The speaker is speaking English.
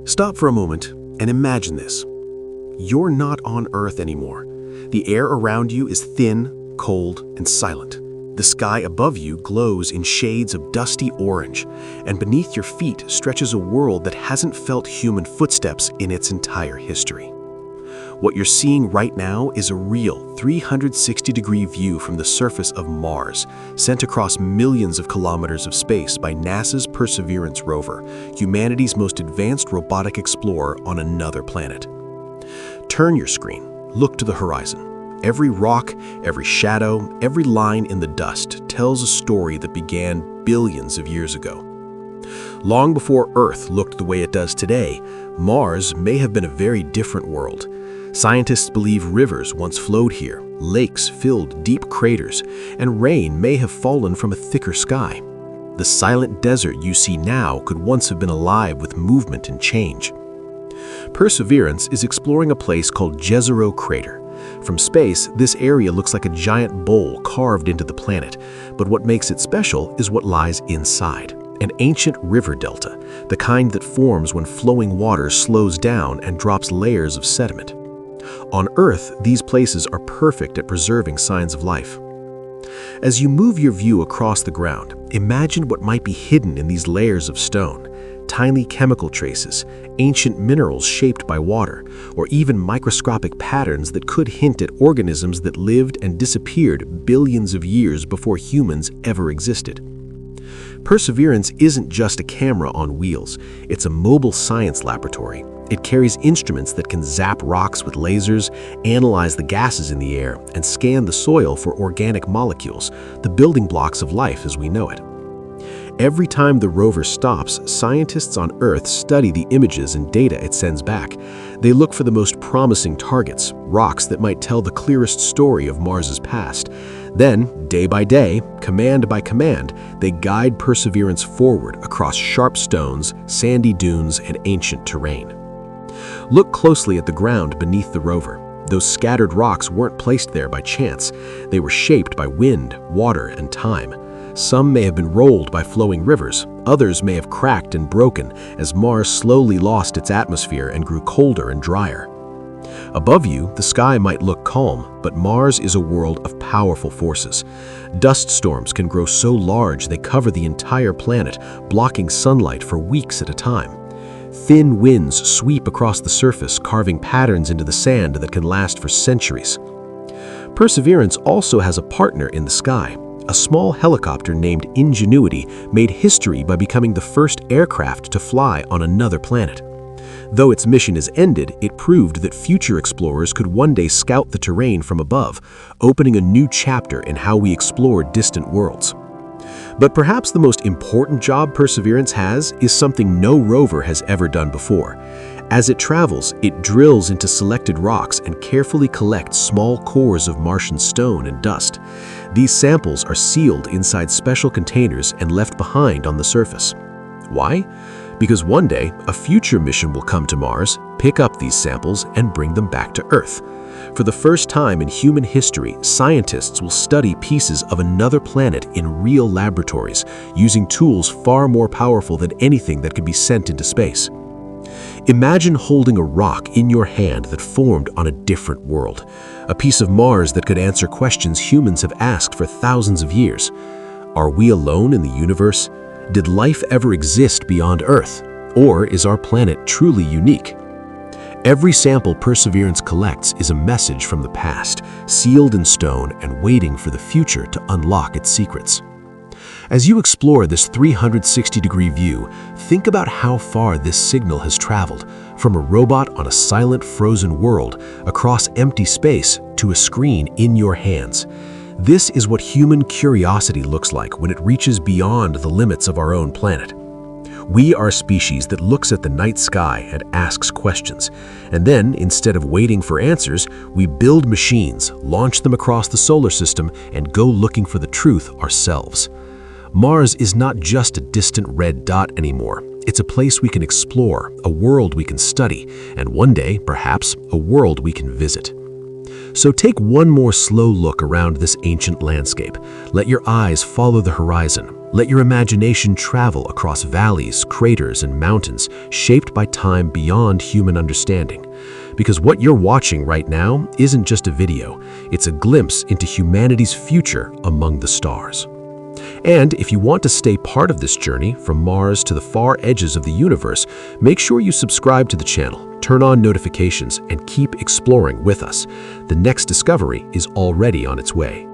Stop for a moment and imagine this. You're not on Earth anymore. The air around you is thin, cold, and silent. The sky above you glows in shades of dusty orange, and beneath your feet stretches a world that hasn't felt human footsteps in its entire history. What you're seeing right now is a real 360-degree view from the surface of Mars, sent across millions of kilometers of space by NASA's Perseverance rover, humanity's most advanced robotic explorer on another planet. Turn your screen, look to the horizon. Every rock, every shadow, every line in the dust tells a story that began billions of years ago. Long before Earth looked the way it does today, Mars may have been a very different world. Scientists believe rivers once flowed here, lakes filled deep craters, and rain may have fallen from a thicker sky. The silent desert you see now could once have been alive with movement and change. Perseverance is exploring a place called Jezero Crater. From space, this area looks like a giant bowl carved into the planet, but what makes it special is what lies inside. An ancient river delta, the kind that forms when flowing water slows down and drops layers of sediment. On Earth, these places are perfect at preserving signs of life. As you move your view across the ground, imagine what might be hidden in these layers of stone. Tiny chemical traces, ancient minerals shaped by water, or even microscopic patterns that could hint at organisms that lived and disappeared billions of years before humans ever existed. Perseverance isn't just a camera on wheels, it's a mobile science laboratory. It carries instruments that can zap rocks with lasers, analyze the gases in the air, and scan the soil for organic molecules, the building blocks of life as we know it. Every time the rover stops, scientists on Earth study the images and data it sends back. They look for the most promising targets, rocks that might tell the clearest story of Mars's past. Then, day by day, command by command, they guide Perseverance forward across sharp stones, sandy dunes, and ancient terrain. Look closely at the ground beneath the rover. Those scattered rocks weren't placed there by chance. They were shaped by wind, water, and time. Some may have been rolled by flowing rivers, others may have cracked and broken as Mars slowly lost its atmosphere and grew colder and drier. Above you, the sky might look calm, but Mars is a world of powerful forces. Dust storms can grow so large they cover the entire planet, blocking sunlight for weeks at a time. Thin winds sweep across the surface, carving patterns into the sand that can last for centuries. Perseverance also has a partner in the sky. A small helicopter named Ingenuity made history by becoming the first aircraft to fly on another planet. Though its mission is ended, it proved that future explorers could one day scout the terrain from above, opening a new chapter in how we explore distant worlds. But perhaps the most important job Perseverance has is something no rover has ever done before. As it travels, it drills into selected rocks and carefully collects small cores of Martian stone and dust. These samples are sealed inside special containers and left behind on the surface. Why? Because one day, a future mission will come to Mars, pick up these samples, and bring them back to Earth. For the first time in human history, scientists will study pieces of another planet in real laboratories, using tools far more powerful than anything that could be sent into space. Imagine holding a rock in your hand that formed on a different world, a piece of Mars that could answer questions humans have asked for thousands of years. Are we alone in the universe? Did life ever exist beyond Earth? Or is our planet truly unique? Every sample Perseverance collects is a message from the past, sealed in stone and waiting for the future to unlock its secrets. As you explore this 360-degree view, think about how far this signal has traveled, from a robot on a silent, frozen world, across empty space, to a screen in your hands. This is what human curiosity looks like when it reaches beyond the limits of our own planet. We are a species that looks at the night sky and asks questions, and then, instead of waiting for answers, we build machines, launch them across the solar system, and go looking for the truth ourselves. Mars is not just a distant red dot anymore. It's a place we can explore, a world we can study, and one day, perhaps, a world we can visit. So take one more slow look around this ancient landscape. Let your eyes follow the horizon. Let your imagination travel across valleys, craters, and mountains shaped by time beyond human understanding. Because what you're watching right now isn't just a video, it's a glimpse into humanity's future among the stars. And if you want to stay part of this journey from Mars to the far edges of the universe, make sure you subscribe to the channel, turn on notifications, and keep exploring with us. The next discovery is already on its way.